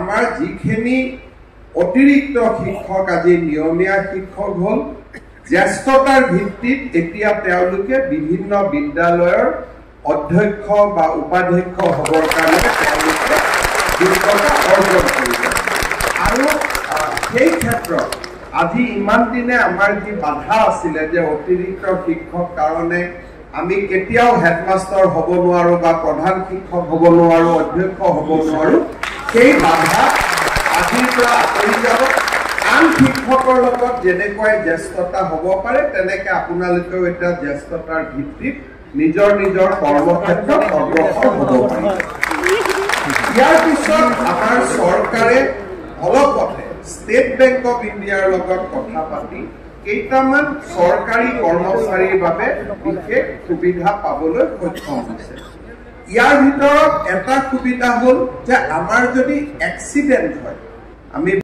আমাৰ যিখিনি অতিৰিক্ত শিক্ষক আজি নিয়মীয়া শিক্ষক হল জ্যেষ্ঠতাৰ ভিত্তিত এতিয়া তেওঁলোকে বিভিন্ন বিদ্যালয়ৰ অধ্যক্ষ বা উপাধ্যক্ষ হবৰ কাৰণে তেওঁলোকে যোগ্যতা অৰ্জন কৰিছে আৰু সেই ক্ষেত্ৰত আজি ইমান দিনে আমাৰ যি বাধা আছিলে যে অতিৰিক্ত শিক্ষক কাৰণে আমি কেতিয়াও হেডমাস্টাৰ হ'ব নোৱাৰো বা প্ৰধান শিক্ষক হ'ব নোৱাৰো অধ্যক্ষ হ'ব নোৱাৰো সেই বাধা আজিৰ পৰা আঁতৰি যাব আন শিক্ষকৰ লগত যেনেকৈ জ্যেষ্ঠতা হ'ব পাৰে তেনেকৈ আপোনালোকেও এটা জ্যেষ্ঠতাৰ ভিত্তিত নিজৰ নিজৰ কৰ্মক্ষেত্ৰত অগ্ৰসৰ হ'ব পাৰিব ইয়াৰ পিছত আমাৰ চৰকাৰে অলপতে ষ্টেট বেংক অফ ইণ্ডিয়াৰ লগত কথা পাতি কেইটামান চৰকাৰী কৰ্মচাৰীৰ বাবে বিশেষ সুবিধা পাবলৈ সক্ষম হৈছে ইয়াৰ ভিতৰত এটা সুবিধা হ'ল যে আমাৰ যদি এক্সিডেণ্ট হয় আমি